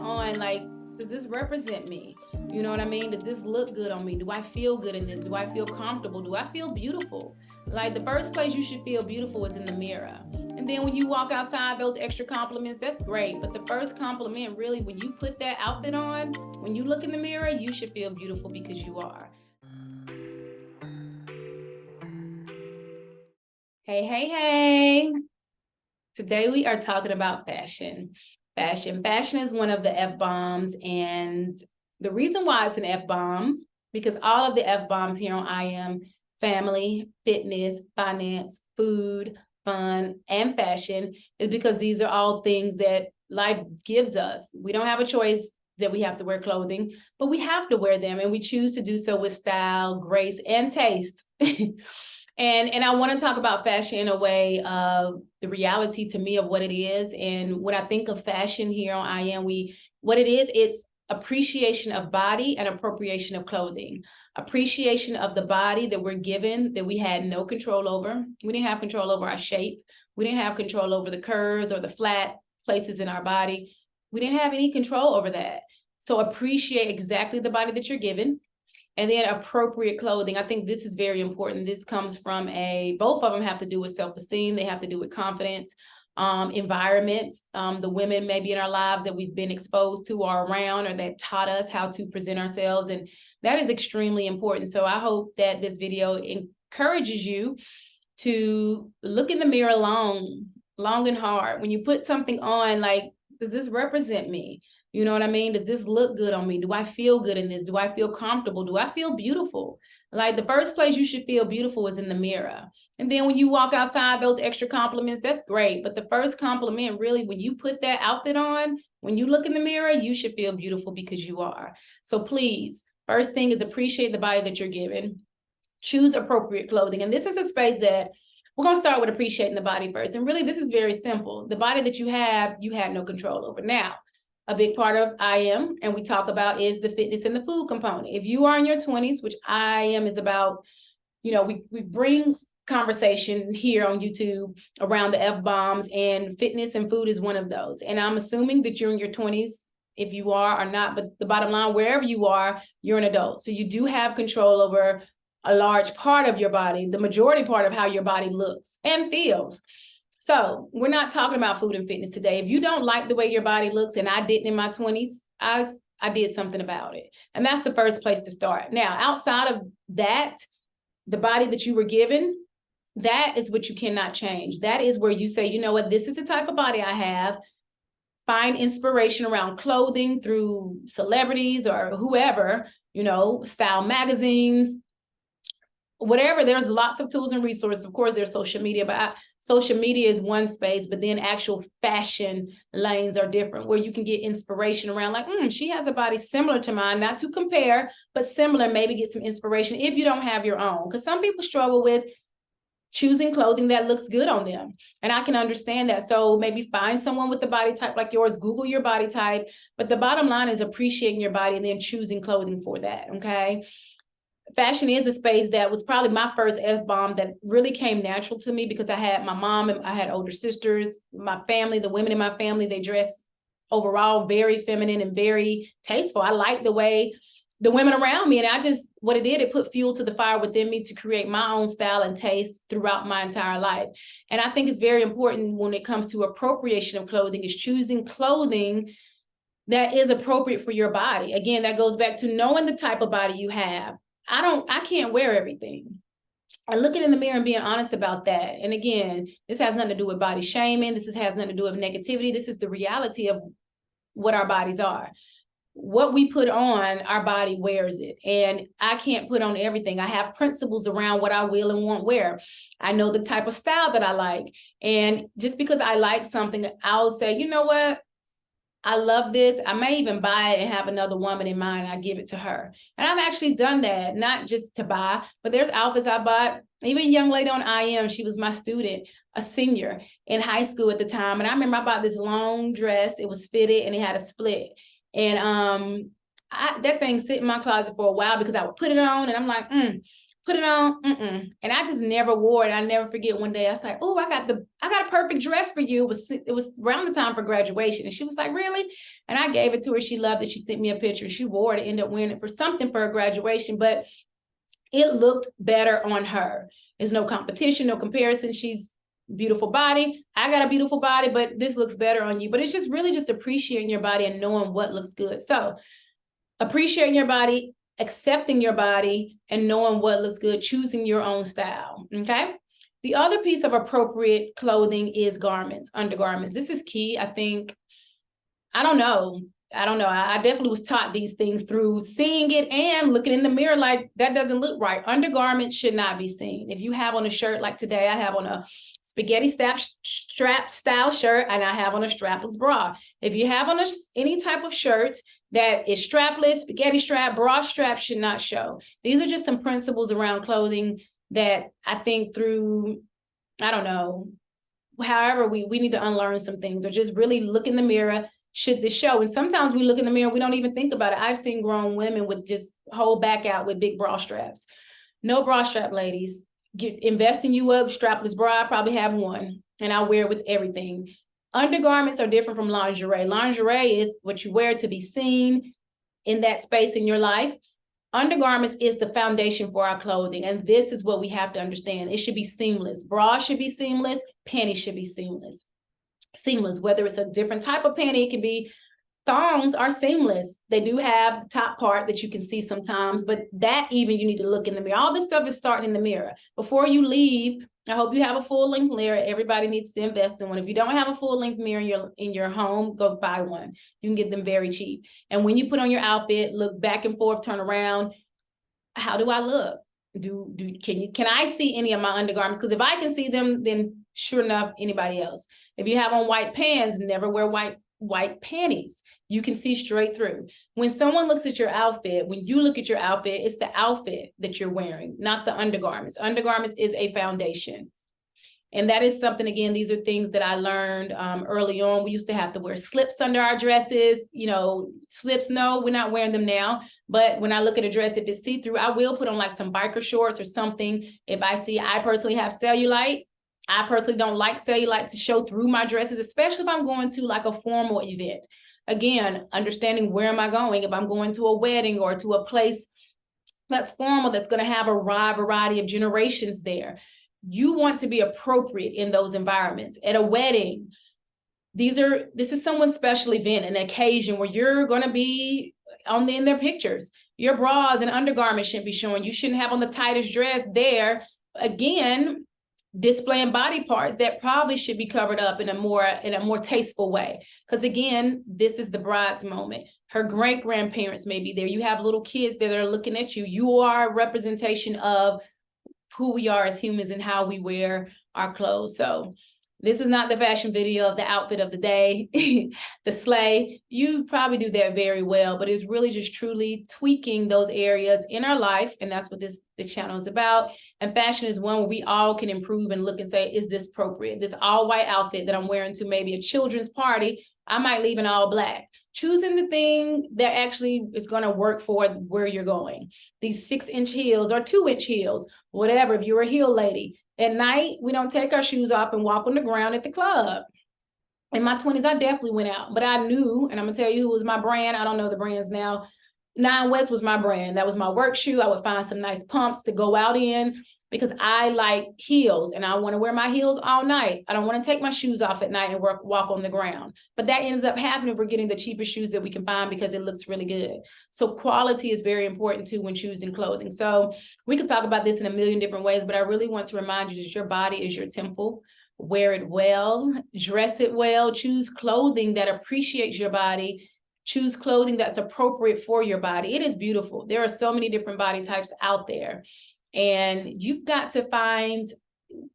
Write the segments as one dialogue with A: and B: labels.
A: on, like, does this represent me? You know what I mean? Does this look good on me? Do I feel good in this? Do I feel comfortable? Do I feel beautiful? Like, the first place you should feel beautiful is in the mirror. And then when you walk outside, those extra compliments, that's great. But the first compliment, really, when you put that outfit on, when you look in the mirror, you should feel beautiful because you are. Hey, hey, hey. Today we are talking about fashion. Fashion is one of the F-bombs, and the reason why it's an F-bomb, because all of the F-bombs here on I Am, family, fitness, finance, food, fun, and fashion, is because these are all things that life gives us. We don't have a choice that we have to wear clothing, but we have to wear them, and we choose to do so with style, grace, and taste. And I want to talk about fashion in a way of the reality to me of what it is. And when I think of fashion here on I Am, what it is, it's appreciation of body and appropriation of clothing. Appreciation of the body that we're given, that we had no control over. We didn't have control over our shape. We didn't have control over the curves or the flat places in our body. We didn't have any control over that. So appreciate exactly the body that you're given. And then appropriate clothing. I think this is very important. This comes from both of them have to do with self-esteem. They have to do with confidence, environments, the women maybe in our lives that we've been exposed to or around, or that taught us how to present ourselves. And that is extremely important. So I hope that this video encourages you to look in the mirror long and hard. When you put something on, like, does this represent me? You know what I mean? Does this look good on me? Do I feel good in this? Do I feel comfortable? Do I feel beautiful? Like, the first place you should feel beautiful is in the mirror. And then when you walk outside, those extra compliments, that's great. But the first compliment, really, when you put that outfit on, when you look in the mirror, you should feel beautiful because you are. So please, first thing is appreciate the body that you're given. Choose appropriate clothing. And this is a space that we're going to start with appreciating the body first. And really, this is very simple. The body that you had no control over. Now, a big part of I Am, and we talk about, is the fitness and the food component. If you are in your 20s, which I Am is about, we bring conversation here on YouTube around the F-bombs, and fitness and food is one of those. And I'm assuming that you're in your 20s, if you are or not, but the bottom line, wherever you are, you're an adult. So you do have control over a large part of your body, the majority part of how your body looks and feels. So we're not talking about food and fitness today. If you don't like the way your body looks, and I didn't in my 20s, I did something about it. And that's the first place to start. Now, outside of that, the body that you were given, that is what you cannot change. That is where you say, you know what, this is the type of body I have. Find inspiration around clothing through celebrities or whoever, style magazines, whatever. There's lots of tools and resources. Of course, there's social media, but social media is one space, but then actual fashion lanes are different, where you can get inspiration around, like, she has a body similar to mine, not to compare, but similar, maybe get some inspiration if you don't have your own. Because some people struggle with choosing clothing that looks good on them. And I can understand that. So maybe find someone with the body type like yours, Google your body type. But the bottom line is appreciating your body and then choosing clothing for that, okay? Fashion is a space that was probably my first F-bomb that really came natural to me, because I had my mom and I had older sisters. My family, the women in my family, they dress overall very feminine and very tasteful. I like the way the women around me, and what it did, it put fuel to the fire within me to create my own style and taste throughout my entire life. And I think it's very important when it comes to appropriation of clothing, is choosing clothing that is appropriate for your body. Again, that goes back to knowing the type of body you have. I can't wear everything. I look in the mirror and being honest about that. And again, this has nothing to do with body shaming. This has nothing to do with negativity. This is the reality of what our bodies are. What we put on, our body wears it. And I can't put on everything. I have principles around what I will and won't wear. I know the type of style that I like. And just because I like something, I'll say, you know what? I love this. I may even buy it and have another woman in mind. I give it to her. And I've actually done that, not just to buy, but there's outfits I bought. Even a young lady on I Am, she was my student, a senior in high school at the time. And I remember I bought this long dress. It was fitted and it had a split. And that thing sit in my closet for a while, because I would put it on and I'm like, put it on. And I just never wore it. I never forget one day I was like, oh, I got a perfect dress for you. It was around the time for graduation. And she was like, really? And I gave it to her. She loved it. She sent me a picture. She wore it, ended up wearing it for something for her graduation, but it looked better on her. There's no competition, no comparison. She's beautiful body. I got a beautiful body, but this looks better on you. But it's just really just appreciating your body and knowing what looks good. So appreciating your body, accepting your body, and knowing what looks good, choosing your own style, okay? The other piece of appropriate clothing is garments, undergarments. This is key, I think. I don't know. I definitely was taught these things through seeing it and looking in the mirror like, that doesn't look right. Undergarments should not be seen. If you have on a shirt like today, I have on a spaghetti strap style shirt and I have on a strapless bra. If you have on any type of shirt that is strapless, spaghetti strap, bra strap should not show. These are just some principles around clothing that I think through, I don't know, however, we need to unlearn some things or just really look in the mirror. Should this show? And sometimes we look in the mirror, we don't even think about it. I've seen grown women with just whole back out with big bra straps. No bra strap, ladies. Invest in you up, strapless bra. I probably have one and I wear it with everything. Undergarments are different from lingerie. Lingerie is what you wear to be seen in that space in your life. Undergarments is the foundation for our clothing. And this is what we have to understand. It should be seamless. Bra should be seamless. Panties should be seamless. Seamless, whether it's a different type of panty, it can be thongs are seamless. They do have the top part that you can see sometimes, but that even you need to look in the mirror. All this stuff is starting in the mirror. Before you leave, I hope you have a full-length mirror. Everybody needs to invest in one. If you don't have a full-length mirror in your home, go buy one. You can get them very cheap. And when you put on your outfit, look back and forth, turn around. How do I look? Can I see any of my undergarments? Because if I can see them, then sure enough, anybody else. If you have on white pants, never wear white panties. You can see straight through. When someone looks at your outfit, when you look at your outfit, it's the outfit that you're wearing, not the undergarments. Undergarments is a foundation. And that is something, again, these are things that I learned early on. We used to have to wear slips under our dresses. You know, slips, no, we're not wearing them now. But when I look at a dress, if it's see-through, I will put on like some biker shorts or something. If I personally have cellulite. I personally don't like cellulite to show through my dresses, especially if I'm going to like a formal event. Again, understanding where am I going? If I'm going to a wedding or to a place that's formal, that's going to have a wide variety of generations there. You want to be appropriate in those environments. At a wedding, this is someone's special event, an occasion where you're going to be in their pictures. Your bras and undergarments shouldn't be showing. You shouldn't have on the tightest dress there. Again, displaying body parts that probably should be covered up in a more tasteful way. Because again, this is the bride's moment. Her great-grandparents may be there. You have little kids that are looking at you. You are a representation of who we are as humans and how we wear our clothes. So this is not the fashion video of the outfit of the day, the slay. You probably do that very well, but it's really just truly tweaking those areas in our life. And that's what this channel is about. And fashion is one where we all can improve and look and say, is this appropriate? This all white outfit that I'm wearing to maybe a children's party, I might leave in all black. Choosing the thing that actually is going to work for where you're going. These 6-inch heels or 2-inch heels, whatever, if you're a heel lady. At night, we don't take our shoes off and walk on the ground at the club. In my 20s, I definitely went out, but I knew, and I'm gonna tell you who was my brand. I don't know the brands now. Nine West was my brand. That was my work shoe. I would find some nice pumps to go out in because I like heels and I want to wear my heels all night. I don't want to take my shoes off at night and walk on the ground. But that ends up happening if we're getting the cheapest shoes that we can find because it looks really good. So quality is very important too when choosing clothing. So we could talk about this in a million different ways, but I really want to remind you that your body is your temple. Wear it well, dress it well, choose clothing that appreciates your body. Choose clothing that's appropriate for your body. It is beautiful. There are so many different body types out there. And you've got to find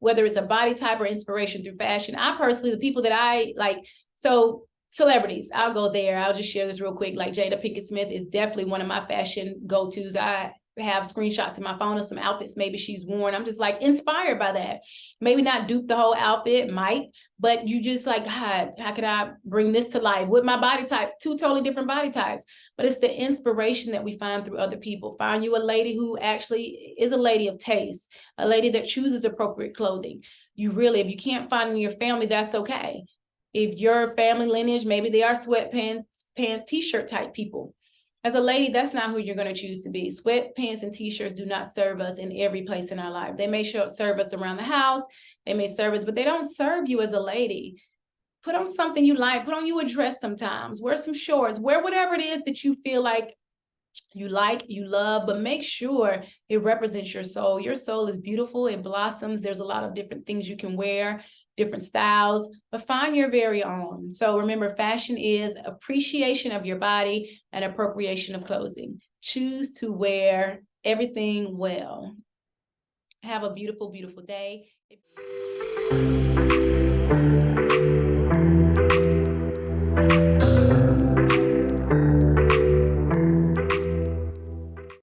A: whether it's a body type or inspiration through fashion. I personally, the people that I like, so celebrities, I'll go there. I'll just share this real quick. Like Jada Pinkett Smith is definitely one of my fashion go-tos. I have screenshots in my phone of some outfits maybe she's worn. I'm just like inspired by that. Maybe not dupe the whole outfit, might, but you just like, God, how could I bring this to life with my body type? Two totally different body types. But it's the inspiration that we find through other people. Find you a lady who actually is a lady of taste, a lady that chooses appropriate clothing. You really, if you can't find in your family, that's okay. If your family lineage, maybe they are sweatpants, pants, t-shirt type people. As a lady, that's not who you're going to choose to be. Sweatpants and t-shirts do not serve us in every place in our life. They may serve us around the house. They may serve us, but they don't serve you as a lady. Put on something you like. Put on you a dress sometimes. Wear some shorts. Wear whatever it is that you feel like, you love, but make sure it represents your soul. Your soul is beautiful. It blossoms. There's a lot of different things you can wear, different styles, but find your very own. So remember, fashion is appreciation of your body and appropriation of clothing. Choose to wear everything well. Have a beautiful, beautiful day.